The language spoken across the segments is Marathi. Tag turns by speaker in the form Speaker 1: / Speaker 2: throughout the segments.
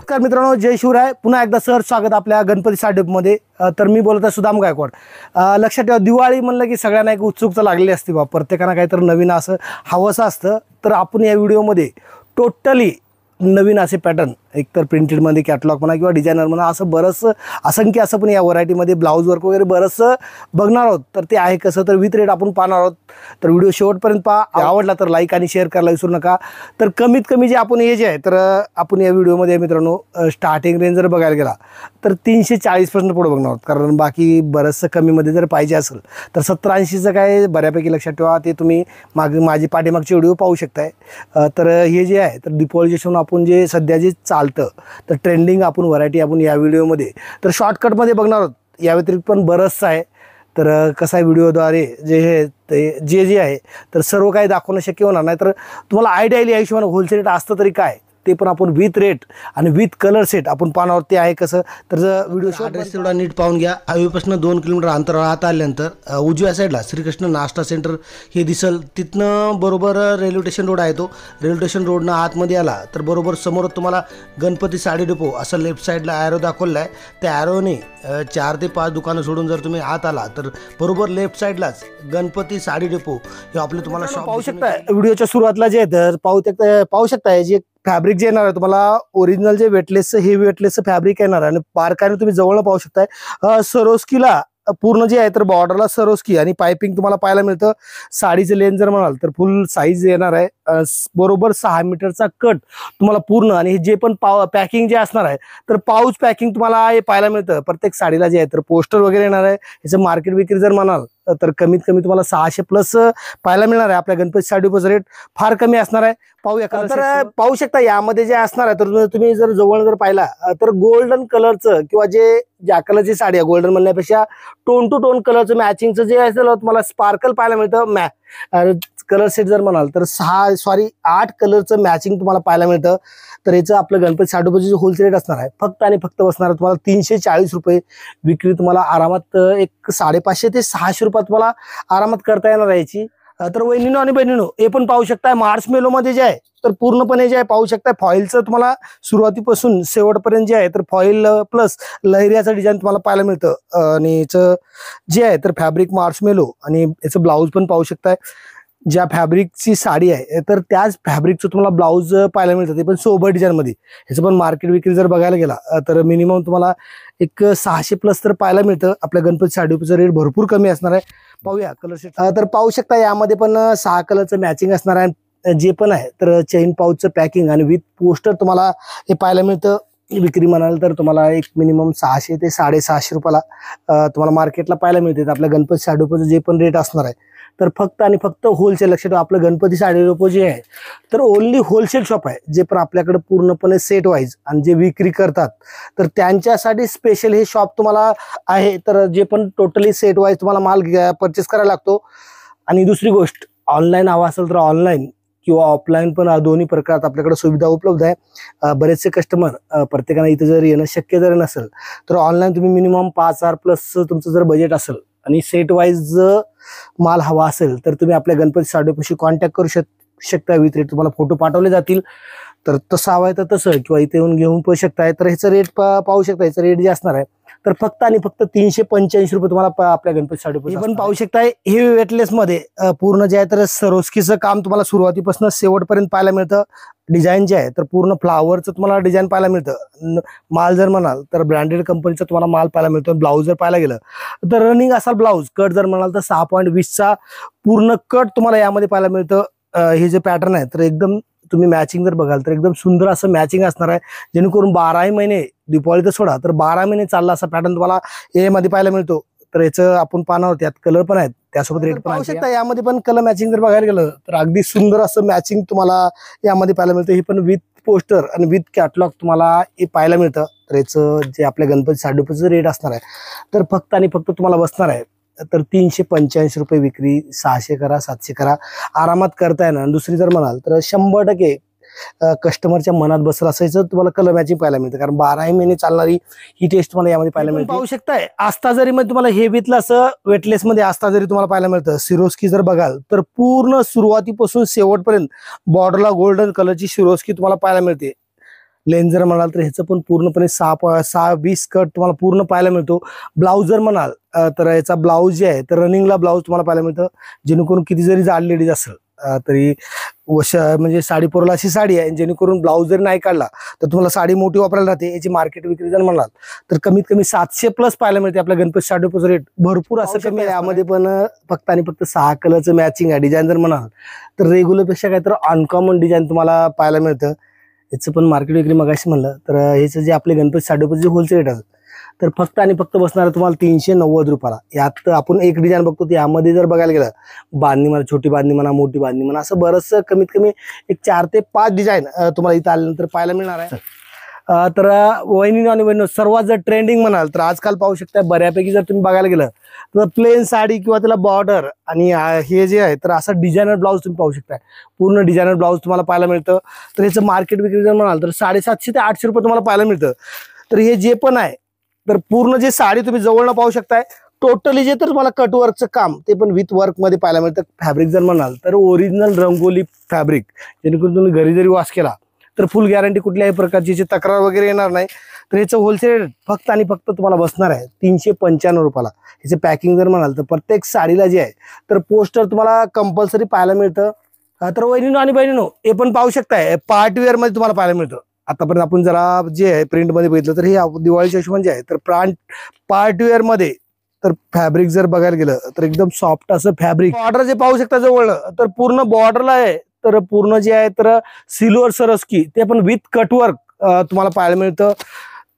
Speaker 1: नमस्कार मित्रांनो, जय शिवराय. पुन्हा एकदा सर स्वागत आपल्या गणपती साडेमध्ये. तर मी बोलत आहे सुदाम गायकवाड. लक्षात ठेवा, दिवाळी म्हणलं की सगळ्यांना एक उत्सुकता लागलेली असते बा, प्रत्येकाला काहीतरी नवीन असं हवंसं असतं. तर आपण या व्हिडिओमध्ये टोटली नवीन असे पॅटर्न, एकतर प्रिंटेडमध्ये कॅटलॉग म्हणा किंवा डिझायनर म्हणा, असं बरंचसं असंख्य असं पण या व्हरायटीमध्ये ब्लाऊज वर्क वगैरे बरंचसं बघणार आहोत. तर ते आहे कसं, तर विथ रेट आपण पाहणार आहोत. तर व्हिडिओ शेवटपर्यंत पहा. आवडला तर लाईक आणि शेअर करायला विसरू नका. तर कमीत कमी जे आपण हे जे आहे, तर आपण या व्हिडिओमध्ये मित्रांनो स्टार्टिंग रेंज जर बघायला गेला तर 340% पुढे बघणार आहोत. कारण बाकी बरंचसं कमीमध्ये जर पाहिजे असेल तर 70-80चं काय बऱ्यापैकी लक्षात ठेवा. ते तुम्ही माझी पाठीमागचे व्हिडिओ पाहू शकताय. तर हे जे आहे, तर डिपॉलिजेशन आपण जे सध्या जे चालतं, तर ट्रेंडिंग आपण व्हरायटी आपण या व्हिडिओमध्ये तर शॉर्टकटमध्ये बघणार आहोत. या व्यतिरिक्त पण बरंचसं आहे. तर कसं आहे, व्हिडिओद्वारे जे हे जे आहे तर सर्व काही दाखवणं शक्य होणार नाही. तर तुम्हाला आयडिया येईल या हिशोबाने होलसेल रेट असतं तरी काय, ते पण आपण विथ रेट आणि विथ कलर सेट आपण पाहणार आहोत. ते आहे कसं, तर व्हिडिओ ॲड्रेस तेवढा नीट पाहून घ्या. हायवेपासून 2 किलोमीटर अंतराळात आल्यानंतर उजव्या साईडला श्रीकृष्ण नाश्ता सेंटर हे दिसल. तिथनं बरोबर रेल्वे स्टेशन रोड आहे. तो रेल्वे स्टेशन रोडनं आतमध्ये आला तर बरोबर समोर तुम्हाला गणपती साडी डेपो असं लेफ्ट साईडला ॲरो दाखवला आहे. त्या ॲरोने 4 ते 5 दुकानं सोडून जर तुम्ही आत आला तर बरोबर लेफ्ट साईडलाच गणपती साडी डेपो हे आपले तुम्हाला शॉप पाहू शकता. व्हिडिओच्या सुरुवातीला जे आहे तर पाहू शकताय जे फॅब्रिक जे येणार आहे तुम्हाला ओरिजिनल जे वेटलेसचं हेवी वेटलेसचं फॅब्रिक येणार आहे. आणि बारकाईने तुम्ही जवळ पाहू शकताय सरोस्कीला पूर्ण जे आहे तर बॉर्डरला सरोस्की आणि पायपिंग तुम्हाला पाहायला मिळतं. साडीचं लेंथ जर म्हणाल तर फुल साईज येणार आहे. बरोबर 6 मीटरचा कट तुम्हाला पूर्ण. आणि जे पण पॅकिंग जे असणार आहे तर पाऊच पॅकिंग तुम्हाला हे पाहायला मिळतं. प्रत्येक साडीला जे आहे तर पोस्टर वगैरे येणार आहे. याचं मार्केट विक्री जर म्हणाल तर कमीत कमी तुम्हाला 600+ पाहायला मिळणार आहे. आपल्या गणपती साडीचं रेट फार कमी असणार आहे. पाहूया. तर पाहू शकता यामध्ये जे असणार आहे तर तुम्ही जर जवळ जर पाहिला तर गोल्डन कलरचं किंवा ज्या कलरची साडी आहे, गोल्डन म्हणण्यापेक्षा टोन टू टोन कलरचं मॅचिंगचं जे असेल तुम्हाला स्पार्कल पाहायला मिळतं. कलर सेट जर म्हणाल तर 8 कलरचं मॅचिंग तुम्हाला पाहायला मिळतं. तर याचं आपलं गणपती साडूचं होलसेल रेट असणार आहे फक्त आणि फक्त बसणार आहे तुम्हाला 340 रुपये. विक्री तुम्हाला आरामात एक 550 ते 600 रुपयात तुम्हाला आरामात करता येणार आहे याची. तर वहिनीनो आणि बहिणीनो हे पण पाहू शकताय मार्च मेलोमध्ये जे आहे तर पूर्णपणे जे आहे पाहू शकताय फॉईलचं तुम्हाला सुरुवातीपासून शेवटपर्यंत जे आहे तर फॉईल प्लस लहरियाचं डिझाईन तुम्हाला पाहायला मिळतं. आणि याचं जे आहे तर फॅब्रिक मार्च मेलो आणि याचं ब्लाऊज पण पाहू शकताय. ज्या फॅब्रिकची साडी आहे तर त्याच फॅब्रिकचं तुम्हाला ब्लाऊज पाहायला मिळतं, ते पण सोबर डिझाईनमध्ये. ह्याचं पण मार्केट विक्री जर बघायला गेला तर मिनिमम तुम्हाला एक 600+ तर पाहायला मिळतं. आपल्या गणपती साडीचं रेट भरपूर कमी असणार आहे. पाहूया कलर सेट. तर पाहू शकता यामध्ये पण 6 कलरचं मॅचिंग असणार आहे. जे पण आहे तर चेन पाऊचचं पॅकिंग आणि विथ पोस्टर तुम्हाला हे पाहायला मिळतं. विक्री म्हणाल तर तुम्हाला एक मिनिमम 600 ते 650 रुपयाला तुम्हाला मार्केटला पाहायला मिळते. आपल्या गणपती साडीचं जे पण रेट असणार आहे तर फक्त आणि फक्त होलसेल. लक्षात आपलं गणपती साडी डेपो जे आहे तर ओनली होलसेल शॉप आहे. जे पण आपल्याकडे पूर्णपणे सेट वाईज आणि जे विक्री करतात तर त्यांच्यासाठी स्पेशल हे शॉप तुम्हाला आहे. तर जे पण टोटली सेट वाईज तुम्हाला माल परचेस करायला लागतो. आणि दुसरी गोष्ट, ऑनलाईन हवा असेल तर ऑनलाईन किंवा ऑफलाईन पण दोन्ही प्रकारात आपल्याकडे सुविधा उपलब्ध आहे. बरेचसे कस्टमर प्रत्येकाने इथं जर येणं शक्य जर नसेल तर ऑनलाईन तुम्ही मिनिमम 5000+ तुमचं जर बजेट असेल आणि सेट वाईज माल हवा असेल तर तुम्ही आपल्या गणपती साडीपाशी कॉन्टॅक्ट करू शकता. विथ रेट तुम्हाला फोटो पाठवले जातील. तर तसं हवं आहे तर तसं किंवा इथे येऊन घेऊन पण शकताय. तर ह्याचं रेट पाहू शकता. याचं रेट जे असणार आहे तर फक्त आणि फक्त 385 रुपये तुम्हाला आपल्या गणपती साडीपाशी पण पाहू शकताय. हे वेटलेसमध्ये पूर्ण जे आहे तर सरोस्कीचं काम तुम्हाला सुरुवातीपासून शेवटपर्यंत पाहायला मिळतं. डिझाईन जे आहे तर पूर्ण फ्लावरचं तुम्हाला डिझाईन पाहायला मिळतं. माल जर म्हणाल तर ब्रँडेड कंपनीचा तुम्हाला माल पाहायला मिळतो. ब्लाऊज जर पाहायला गेलं तर रनिंग असाल ब्लाऊज कट जर म्हणाल तर 6.20चा पूर्ण कट तुम्हाला यामध्ये पाहायला मिळतं. हे जे पॅटर्न आहे तर एकदम तुम्ही मॅचिंग जर बघाल तर एकदम सुंदर असं मॅचिंग असणार आहे. जेणेकरून 12 महिने दिवाळी तर सोडा तर 12 महिने चालला असा पॅटर्न तुम्हाला यामध्ये पाहायला मिळतो. तर याचं आपण पाहणार आहोत. यात कलर पण आहेत, त्यासोबत रेट पण पाहू शकता. यामध्ये पण कलर मॅचिंग जर बघायला गेलं तर अगदी सुंदर असं मॅचिंग तुम्हाला यामध्ये पाहायला मिळतं. हे पण विथ पोस्टर आणि विथ कॅटलॉग तुम्हाला हे पाहायला मिळतं. तर याचं जे आपल्या गणपती साडीचं रेट असणार आहे तर फक्त आणि फक्त तुम्हाला बसणार आहे तर 385 रुपये. विक्री 600 करा 700 करा आरामात करता येणार. दुसरी जर म्हणाल तर 100% कस्टमरच्या मनात बसलं असायचं तुम्हाला कलर मॅचिंग पाहायला मिळतं. कारण 12 महिने चालणारी ही टेस्ट तुम्हाला यामध्ये पाहायला मिळते. पाहू शकताय आस्था जरी मध्ये तुम्हाला हेवीतलं असं वेटलेस मध्ये आस्था जरी तुम्हाला पाहायला मिळतं. सिरोस्की जर बघाल तर पूर्ण सुरुवातीपासून शेवटपर्यंत बॉर्डरला गोल्डन कलरची सिरोस्की तुम्हाला पाहायला मिळते. लेन जर म्हणाल तर ह्याचं पण पूर्णपणे 6-20 कट तुम्हाला पूर्ण पाहायला मिळतो. ब्लाऊज जर म्हणाल तर याचा ब्लाऊज जे आहे तर रनिंगला ब्लाऊज तुम्हाला पाहायला मिळतं, जेणेकरून किती जरी जाड लेडीज असेल तरी म्हणजे साडी पोरला अशी साडी आहे, जेणेकरून ब्लाऊज जरी नाही काढला तर तुम्हाला साडी मोठी वापरायला राहते. याची मार्केट विक्री जर म्हणाल तर कमीत कमी 700+ पाहायला मिळते आपल्या गणपती साडीचं रेट भरपूर असं कमी आहे. यामध्ये पण फक्त आणि फक्त 6 कलरचं मॅचिंग आहे. डिझाईन जर म्हणाल तर रेग्युलर पेक्षा काय तर अनकॉमन डिझाईन तुम्हाला पाहायला मिळतं. याचं पण मार्केट विक्री मगाशी म्हणलं तर ह्याचं जे आपले गणपती साडीचं जे होलसेल रेट आहे तर फक्त आणि फक्त बसणार तुम्हाला 390 रुपयाला. यात आपण एक डिझाईन बघतो, यामध्ये जर बघायला गेलं बांधणी म्हणा, छोटी बांधणी म्हणा, मोठी बांधणी म्हणा, असं बरंचसं कमीत कमी एक 4 ते 5 डिझाईन तुम्हाला इथं आल्यानंतर पाहायला मिळणार आहे. तर वहिनी आणि बहिणी सर्वात जर ट्रेंडिंग म्हणाल तर आजकाल पाहू शकता बऱ्यापैकी जर तुम्ही बघायला गेलं तर प्लेन साडी किंवा त्याला बॉर्डर आणि हे जे आहे तर असं डिझायनर ब्लाऊज तुम्ही पाहू शकता. पूर्ण डिझायनर ब्लाऊज तुम्हाला पाहायला मिळतं. तर याचं मार्केट विक्री जर म्हणाल तर 750 ते 800 रुपये तुम्हाला पाहायला मिळतं. तर हे जे पण आहे तर पूर्ण जे साडी तुम्ही जवळनं पाहू शकताय, टोटली जे तर तुम्हाला कटवर्कचं काम ते पण विथ वर्क मध्ये पाहायला मिळतं. फॅब्रिक जर म्हणाल तर ओरिजिनल रंगोली फॅब्रिक, जेणेकरून तुम्ही घरी जरी वॉश केला तर फुल गॅरंटी, कुठल्याही प्रकारची तक्रार वगैरे येणार नाही. तर याचं होलसेल रेट फक्त आणि फक्त तुम्हाला बसणार आहे 395 रुपयाला. ह्याचं पॅकिंग जर म्हणाल तर प्रत्येक साडीला जे आहे तर पोस्टर तुम्हाला कंपल्सरी पाहायला मिळतं. तर वहिनीनो आणि बहिणीनो हे पण पाहू शकताय पार्ट वेअर मध्ये तुम्हाला पाहायला मिळतं. आतापर्यंत आपण जरा जे आहे प्रिंट मध्ये बघितलं तर हे दिवाळीच्या हिशोबाने जे आहे तर पार्ट वेअर मध्ये तर फॅब्रिक जर बघायला गेलं तर एकदम सॉफ्ट असं फॅब्रिक. बॉर्डर जे पाहू शकता जवळ तर पूर्ण बॉर्डरला आहे तर पूर्ण जे आहे तर सिल्वर सरस्की ते पण विथ कटवर्क तुम्हाला पाहायला मिळतं.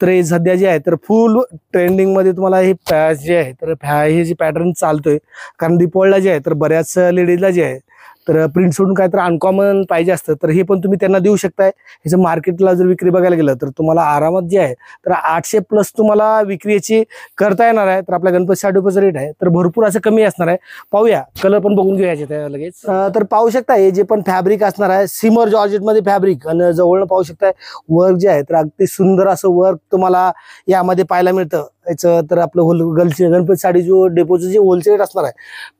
Speaker 1: तर हे सध्या जे आहे तर फुल ट्रेंडिंग मध्ये तुम्हाला हे जे आहे तर हे जे पॅटर्न चालतोय, कारण दीपावलीला जे आहे तर बऱ्याच लेडीजला जे आहे तर प्रिंट सोडून काय तर अनकॉमन पाहिजे असतं, तर हे पण तुम्ही त्यांना देऊ शकताय. ह्याचं मार्केटला जर विक्री बघायला गेलं तर तुम्हाला आरामात जे आहे तर 800+ तुम्हाला विक्री याची करता येणार आहे. तर आपल्या गणपती साडीचं रेट आहे तर भरपूर असं कमी असणार आहे. पाहूया कलर पण बघून घेऊया त्या लगेच. तर पाहू शकता हे जे पण फॅब्रिक असणार आहे सिमर जॉर्जेट मध्ये फॅब्रिक, आणि जवळनं पाहू शकताय वर्क जे आहे तर अगदी सुंदर असं वर्क तुम्हाला यामध्ये पाहायला मिळतं. याचं तर आपलं गणपती साडी जो डेपोचं जे होलसेल रेट असणार आहे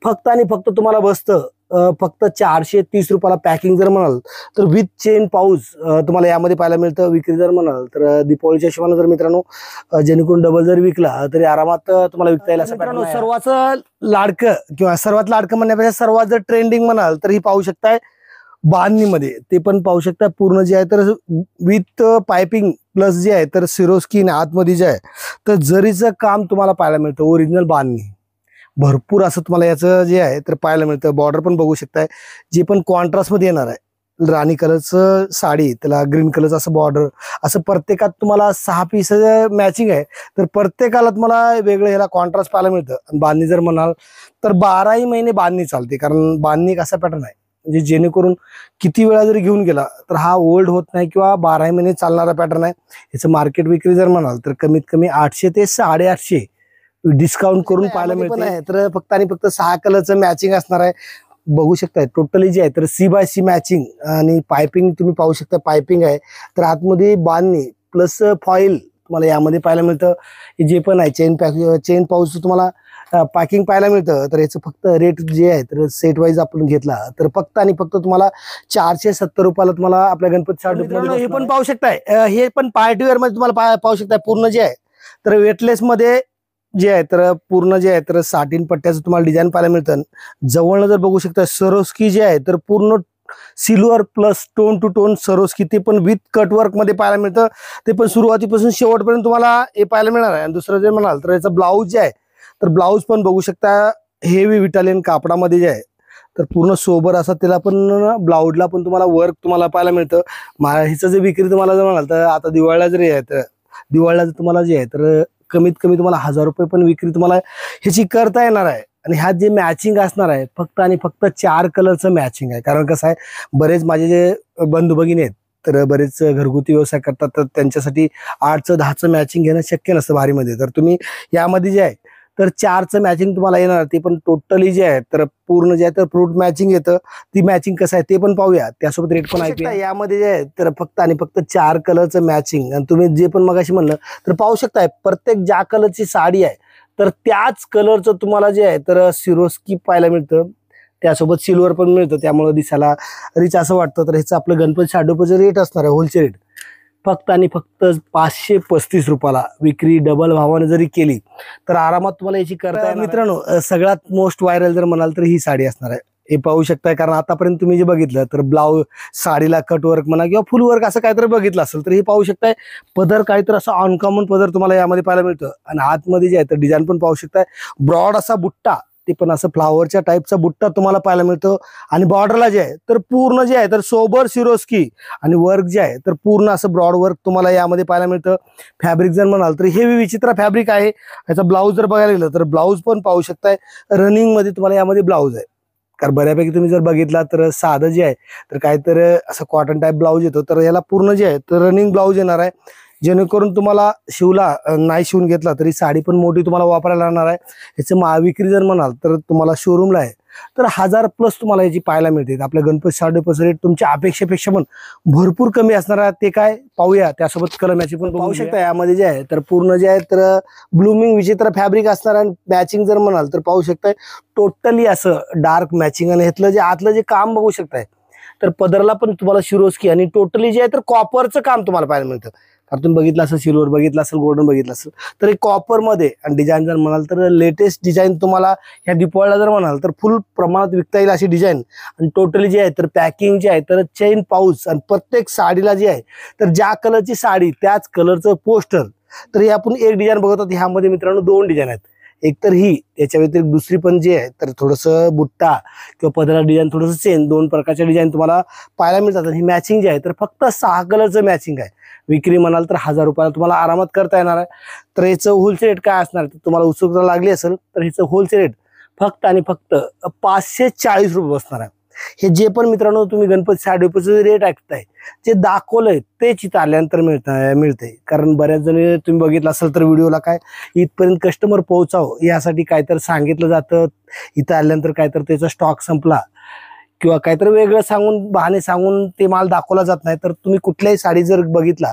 Speaker 1: फक्त आणि फक्त तुम्हाला बसतं फक्त 430 रुपयाला. पॅकिंग जर म्हणाल तर विथ चेन पाऊच तुम्हाला यामध्ये पाहायला मिळतं. विक्री जर म्हणाल तर दीपावलीच्या हिशोबाने जर मित्रांनो जेणेकरून डबल जर विकला तरी आरामात तुम्हाला विकता येईल. असं मित्रांनो सर्वात लाडकं किंवा सर्वात लाडकं म्हणण्यापेक्षा सर्वात जर ट्रेंडिंग म्हणाल तर ही पाहू शकताय बांधणीमध्ये, ते पण पाहू शकता पूर्ण जे आहे तर विथ पायपिंग प्लस जे आहे तर सिरोस्कीन आतमध्ये जे आहे तर जरीचं काम तुम्हाला पाहायला मिळतं. ओरिजिनल बांधणी भरपूर असं तुम्हाला याचं जे आहे तर पाहायला मिळतं. बॉर्डर पण बघू शकताय जे पण कॉन्ट्रास्ट मध्ये येणार आहे. राणी कलरचं साडी त्याला ग्रीन कलरचं असं बॉर्डर, असं प्रत्येकात तुम्हाला 6 पीस मॅचिंग आहे तर प्रत्येकाला तुम्हाला वेगळं ह्याला कॉन्ट्रास्ट पाहायला मिळतं. बांधणी जर म्हणाल तर 12ही महिने बांधणी चालते, कारण बांधणी एक असा पॅटर्न आहे म्हणजे जेणेकरून किती वेळा जरी घेऊन गेला तर हा ओल्ड होत नाही किंवा 12ही महिने चालणारा पॅटर्न आहे. याचं मार्केट विक्री जर म्हणाल तर कमीत कमी 800 ते 850 डिस्काउंट करून पाहायला मिळते. तर फक्त आणि फक्त 6 कलरचं मॅचिंग असणार आहे. बघू शकताय टोटली जे आहे तर C/C मॅचिंग, आणि पायपिंग तुम्ही पाहू शकता पायपिंग आहे तर आतमध्ये बांधणी प्लस फॉईल तुम्हाला यामध्ये पाहायला मिळतं. जे पण आहे चेन पाऊच तुम्हाला पॅकिंग पाहायला मिळतं. तर याचं फक्त रेट जे आहे तर सेट वाईज आपण घेतला तर फक्त आणि फक्त तुम्हाला 470 रुपयाला तुम्हाला आपल्या गणपती साडी. हे पण पाहू शकताय हे पण पार्टी वेअर मध्ये तुम्हाला पाहू शकताय पूर्ण जे आहे तर वेटलेस मध्ये जे आहे तर पूर्ण जे आहे तर साटीन पट्ट्याचं तुम्हाला डिझाईन पाहायला मिळतं. जवळनं जर बघू शकता सरोस्की जे आहे तर पूर्ण silver plus tone to tone Swarovski, ते पण विथ कटवर्क मध्ये पाहायला मिळतं. ते पण सुरुवातीपासून शेवटपर्यंत तुम्हाला हे पाहायला मिळणार आहे. आणि दुसरं जे म्हणाल तर याचा ब्लाऊज जे आहे तर ब्लाऊज पण बघू शकता हेवी विटालियन कापडामध्ये जे आहे तर पूर्ण सोबर असा त्याला पण ब्लाऊजला पण तुम्हाला वर्क तुम्हाला पाहायला मिळतं. ह्याचं जे विक्री तुम्हाला जर म्हणाल तर आता दिवाळीला जरी आहे तर दिवाळीला तुम्हाला जे आहे तर कमीत कमी तुम्हाला 1000 रुपये पण विक्री तुम्हाला ह्याची करता येणार आहे. आणि ह्यात जे मॅचिंग असणार आहे फक्त आणि फक्त 4 कलरचं मॅचिंग आहे. कारण कसं आहे बरेच माझे जे बंधू भगिनी आहेत तर बरेच घरगुती व्यवसाय करतात तर त्यांच्यासाठी 8चं 10चं मॅचिंग घेणं शक्य नसतं भारीमध्ये. तर तुम्ही यामध्ये जे आहे तर 4चं मॅचिंग तुम्हाला येणार. ते पण टोटली जे आहे तर पूर्ण जे आहे तर फ्रूट मॅचिंग येतं. ती मॅचिंग कसं आहे ते पण पाहूया, त्यासोबत रेट पण आहे. यामध्ये जे आहे तर फक्त आणि फक्त 4 कलरचं मॅचिंग. आणि तुम्ही जे पण मगाशी म्हणलं तर पाहू शकताय प्रत्येक ज्या कलरची साडी आहे तर त्याच कलरचं तुम्हाला जे आहे तर सिरोस्की पाहायला मिळतं. त्यासोबत सिल्वर पण मिळतं, त्यामुळे दिसायला रिच असं वाटतं. तर ह्याचं आपलं गणपती साडोपचं रेट असणार आहे होलसेल रेट फक्त आणि फक्त 535 रुपयाला विक्री डबल भावाने जरी केली तर आरामात तुम्हाला याची करता येईल मित्रांनो. सगळ्यात मोस्ट व्हायरल जर म्हणाल तर ही साडी असणार आहे. हे पाहू शकताय, कारण आतापर्यंत तुम्ही जे बघितलं तर ब्लाऊज साडीला कट वर्क म्हणा किंवा फुल वर्क असं काहीतरी बघितलं असेल तर हे पाहू शकताय. पदर काहीतरी असं अनकॉमन पदर तुम्हाला यामध्ये पाहायला मिळतं आणि आतमध्ये जे आहे तर डिझाईन पण पाहू शकताय. ब्रॉड असा बुट्टा, ते पण असं फ्लावरच्या टाईपचा बुट्टा तुम्हाला पाहायला मिळतो आणि बॉर्डरला जे आहे तर पूर्ण जे आहे तर सोबर सिरोस्की आणि वर्क जे आहे तर पूर्ण असं ब्रॉड वर्क तुम्हाला यामध्ये पाहायला मिळतं. फॅब्रिक जर म्हणाल तर हे विचित्र फॅब्रिक आहे. याचा ब्लाऊज जर बघायला गेलं तर ब्लाऊज पण पाहू शकताय रनिंग मध्ये तुम्हाला यामध्ये ब्लाऊज आहे. कारण बऱ्यापैकी तुम्ही जर बघितला तर साधं जे आहे तर काहीतरी असं कॉटन टाईप ब्लाऊज येतो, तर याला पूर्ण जे आहे तर रनिंग ब्लाऊज येणार आहे. जेणेकरून तुम्हाला नाही शिवून घेतला तरी साडी पण मोठी तुम्हाला वापरायला लागणार आहे. याचं विक्री जर म्हणाल तर तुम्हाला शोरूमला आहे तर 1000+ तुम्हाला याची पाहायला मिळते. आपल्या गणपती साडेपाच रेट तुमच्या अपेक्षेपेक्षा पण भरपूर कमी असणार आहे. ते काय पाहूया. त्यासोबत कलम याची पण पाहू शकता. यामध्ये जे आहे तर पूर्ण जे आहे तर ब्लूमिंग विचित्र फॅब्रिक असणार आहे. मॅचिंग जर म्हणाल तर पाहू शकताय टोटली असं डार्क मॅचिंग आणि ह्यातलं जे आतलं जे काम बघू शकताय तर पदरला पण तुम्हाला शिरोस्की आणि टोटली जे आहे तर कॉपरचं काम तुम्हाला पाहायला मिळतं. कारण तुम्ही बघितलं असेल सिल्वर बघितलं असेल गोल्डन बघितलं असेल तर कॉपर मध्ये आणि डिझाईन जर म्हणाल तर लेटेस्ट डिझाईन तुम्हाला ह्या दिपावळीला जर म्हणाल तर फुल प्रमाणात विकता येईल अशी डिझाईन आणि टोटली जे आहे तर पॅकिंग जे आहे तर चेन पाऊच आणि प्रत्येक साडीला जे आहे तर ज्या कलरची साडी त्याच कलरचं पोस्टर. तर हे आपण एक डिझाईन बघत आहोत. ह्यामध्ये मित्रांनो 2 डिझाईन आहेत. एक तर ही, याच्या व्यतिरिक्त दुसरी पण जी आहे तर थोडंसं बुट्टा किंवा पदरा डिझाईन थोडंसं चेन 2 प्रकारच्या डिझाईन तुम्हाला पाहायला मिळतात. ही मॅचिंग जे आहे तर फक्त 6 कलरचं मॅचिंग आहे. विक्री म्हणाल तर 1000 रुपयाला तुम्हाला आरामात करता येणार आहे. तर याचं होलसेल रेट काय असणार तर तुम्हाला उत्सुकता लागली असेल तर ह्याचं होलसेल रेट फक्त आणि फक्त 540 रुपये बसणार आहे. हे जे पण मित्रांनो तुम्ही गणपती साडेपाचचं रेट ऐकताय जे दाखवलंय तेच इथं आल्यानंतर मिळते. कारण बऱ्याच जणी तुम्ही बघितलं असेल तर व्हिडिओला काय इथपर्यंत कस्टमर पोहोचावं यासाठी काहीतरी सांगितलं जातं. इथं आल्यानंतर काहीतरी त्याचा स्टॉक संपला किंवा काहीतरी वेगळं सांगून बहाणे सांगून ते माल दाखवला जात नाही. तर तुम्ही कुठल्याही साडी जर बघितला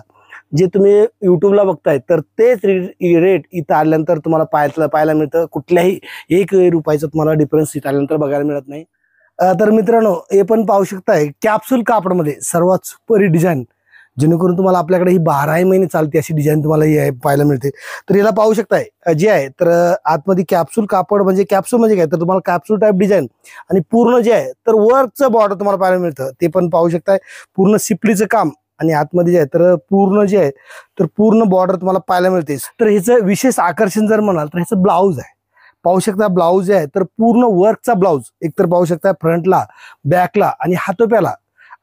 Speaker 1: जे तुम्ही युट्यूबला बघताय तर तेच रेट इथं आल्यानंतर तुम्हाला पाहायला मिळतं. कुठल्याही 1 रुपयाचं तुम्हाला डिफरन्स इथं आल्यानंतर बघायला मिळत नाही. तर मित्रांनो हे पण पाहू शकताय कॅप्सूल कापडमध्ये सर्वात सुपर डिझाईन, जेणेकरून तुम्हाला आपल्याकडे ही 12 महिने चालते अशी डिझाईन तुम्हाला पाहायला मिळते. तर याला पाहू शकताय जे आहे तर आतमध्ये कॅप्सूल कापड म्हणजे कॅप्सूल म्हणजे काय तर तुम्हाला कॅप्सूल टाईप डिझाईन आणि पूर्ण जे आहे तर वर्कचं बॉर्डर तुम्हाला पाहायला मिळतं. ते पण पाहू शकताय पूर्ण सिपलीचं काम आणि आतमध्ये जे आहे तर पूर्ण जे आहे तर पूर्ण बॉर्डर तुम्हाला पाहायला मिळते. तर ह्याचं विशेष आकर्षण जर म्हणाल तर ह्याचं ब्लाऊज आहे. पाहू शकता ब्लाऊज आहे तर पूर्ण वर्कचा ब्लाऊज एकतर पाहू शकता फ्रंटला बॅकला आणि हातोप्याला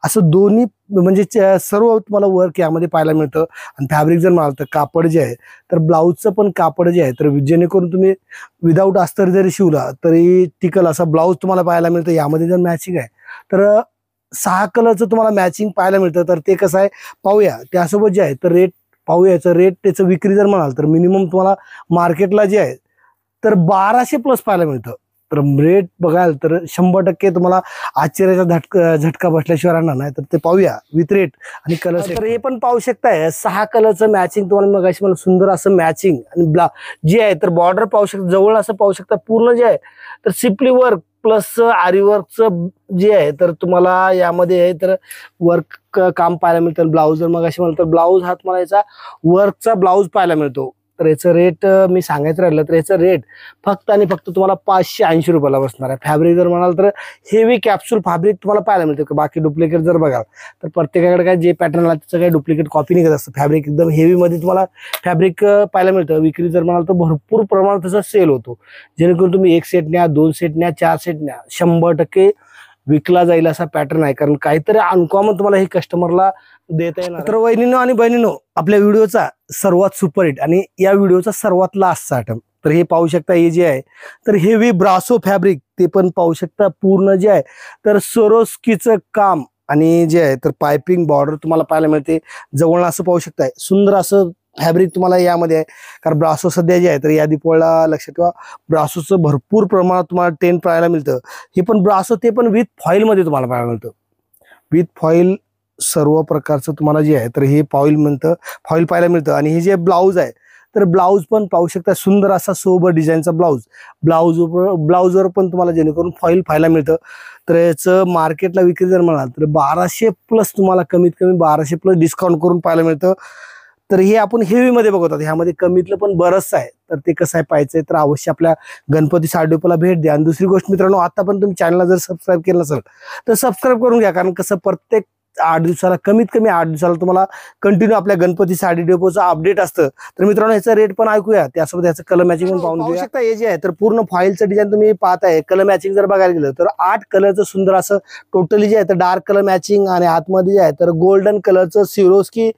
Speaker 1: असं दोन्ही म्हणजे सर्व तुम्हाला वर्क यामध्ये पाहायला मिळतं. आणि फॅब्रिक जर म्हणाल तर कापड जे आहे तर ब्लाऊजचं पण कापड जे आहे तर जेणेकरून तुम्ही विदाऊट अस्तर जरी शिवला तरी टिकल असा ब्लाऊज तुम्हाला पाहायला मिळतं. यामध्ये जर मॅचिंग आहे तर 6 कलरचं तुम्हाला मॅचिंग पाहायला मिळतं. तर ते कसं आहे पाहूया. त्यासोबत जे आहे तर रेट पाहूया. याचं रेट त्याचं विक्री जर म्हणाल तर मिनिमम तुम्हाला मार्केटला जे आहे तर 1200+ पाहायला मिळतं. तर रेट बघाल तर 100% तुम्हाला आश्चर्याचा झटका बसल्याशिवाय राहणार नाही. तर ते पाहूया विथ रेट आणि कलर. तर हे पण पाहू शकताय 6 कलरचं मॅचिंग तुम्हाला मगाशी मला सुंदर असं मॅचिंग आणि जे आहे तर बॉर्डर पाहू शकता जवळ असं पाहू शकता पूर्ण जे आहे तर सिम्पली वर्क प्लस आरी वर्कचं जे आहे तर तुम्हाला यामध्ये आहे तर वर्क काम पाहायला मिळतं. ब्लाऊज जर मगाशी म्हणलं तर ब्लाऊज हा तुम्हाला याचा वर्कचा ब्लाऊज पाहायला मिळतो. तर याचं रेट मी सांगायचं राहिलं तर याचं रेट फक्त आणि फक्त तुम्हाला 580 रुपयाला बसणार आहे. फॅब्रिक जर म्हणाल तर हेवी कॅप्सूल फॅब्रिक तुम्हाला पाहायला मिळतं. बाकी डुप्लिकेट जर बघाल तर प्रत्येकाकडे काय जे पॅटर्न आला त्याचं काही डुप्लिकेट कॉपी निघत असतं. फॅब्रिक एकदम हेवीमध्ये तुम्हाला फॅब्रिक पाहायला मिळतं. विक्री जर म्हणाल तर भरपूर प्रमाणात त्याचा सेल होतो. जेणेकरून तुम्ही 1 सेट न्या 2 सेट न्या 4 सेट न्या 100% विकला जाईल असा पॅटर्न आहे. कारण काहीतरी अनकॉमन तुम्हाला हे कस्टमरला देता येणार. तर वहिनीनो आणि बहिणीनो आपल्या व्हिडिओचा सर्वात सुपर हिट आणि या व्हिडिओचा सर्वात लास्टचा आयटम तर हे पाहू शकता. हे जे आहे तर हेवी ब्रासो फॅब्रिक ते पण पाहू शकता पूर्ण जे आहे तर सोरोस्कीचं काम आणि जे आहे तर पायपिंग बॉर्डर तुम्हाला पाहायला मिळते. जवळ असं पाहू शकताय सुंदर असं फॅब्रिक तुम्हाला यामध्ये आहे. कारण ब्रासो सध्या जे आहे तर या दिपावळीला लक्षात ठेवा ब्रासोचं भरपूर प्रमाणात तुम्हाला टेंट पाहायला मिळतं. हे पण ब्रासो ते पण विथ फॉईल तुम्हाला पाहायला मिळतं. विथ फॉईल सर्व प्रकारचं तुम्हाला जे आहे तर हे फॉईल म्हणतं फॉईल पाहायला मिळतं. आणि हे जे ब्लाऊज आहे तर ब्लाऊज पण पाहू शकता, सुंदर असा सोबर डिझाईनचा ब्लाऊजवर पण तुम्हाला जेणेकरून फॉईल पाहायला मिळतं. तर याचं मार्केटला विक्री जर म्हणाल तर 1200+ तुम्हाला कमीत कमी 1200+ डिस्काउंट करून पाहायला मिळतं. तर हे आपण हेवीमध्ये बघतात, ह्यामध्ये कमीतलं पण बरंच आहे. तर ते कसं आहे पाहायचंय तर अवश्य आपल्या गणपती साडी डिपोला भेट द्या. आणि दुसरी गोष्ट मित्रांनो, आता पण तुम्ही चॅनलला जर सबस्क्राईब केलं नसेल तर सबस्क्राईब करून घ्या, कारण कसं प्रत्येक 8 दिवसाला, कमीत कमी 8 दिवसाला तुम्हाला कंटिन्यू आपल्या गणपती साडी डिपोचं अपडेट असतं. तर मित्रांनो याचा रेट पण ऐकूया, त्यासोबत याचं कलर मॅचिंग पण पाहू शकता. हे जे आहे तर पूर्ण फॉईलचं डिझाईन तुम्ही पाहताय. कलर मॅचिंग जर बघायला गेलं तर 8 कलरचं सुंदर असं टोटली जे आहे तर डार्क कलर मॅचिंग, आणि आतमध्ये जे आहे तर गोल्डन कलरचं सिरोस्की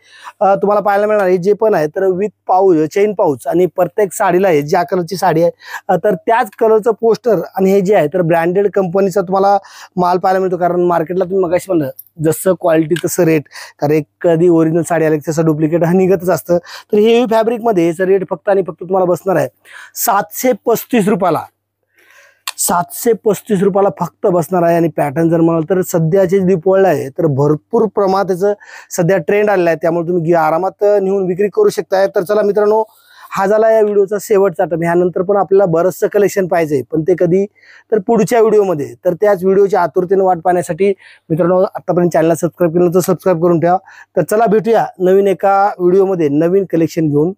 Speaker 1: तुम्हाला पाहायला मिळणार आहे. जे पण आहे तर विथ पाऊच, चेन पाऊच, आणि प्रत्येक साडीला आहे ज्या कलरची साडी आहे तर त्याच कलरचं पोस्टर, आणि हे जे आहे तर ब्रँडेड कंपनीचा तुम्हाला माल पाहायला मिळतो. कारण मार्केटला तुम्ही मगाशी म्हणलं जसं क्वालिटी तसं रेट, कारण कधी ओरिजिनल साडी आली तसं डुप्लिकेट हा निघतच असतं. तर हेवी फॅब्रिकमध्ये याचं रेट फक्त आणि फक्त तुम्हाला बसणार आहे 735 रुपयाला. 735 रुपयाला फक्त बसणार आहे. आणि पॅटर्न जर म्हणाल तर सध्याचे दीपावली आहे तर भरपूर प्रमाणात त्याचं सध्या ट्रेंड आलेला आहे, त्यामुळे तुम्ही आरामात नेऊन विक्री करू शकताय. तर चला मित्रांनो, हा झाला या व्हिडिओचा शेवटचा टर्म. ह्यानंतर पण आपल्याला बरंचसं कलेक्शन पाहिजे, पण ते कधी तर पुढच्या व्हिडिओमध्ये. तर त्याच व्हिडिओची आतुरतेने वाट पाहण्यासाठी मित्रांनो आतापर्यंत चॅनलला सबस्क्राईब केलं तर सबस्क्राईब करून ठेवा. तर चला भेटूया नवीन एका व्हिडिओमध्ये नवीन कलेक्शन घेऊन.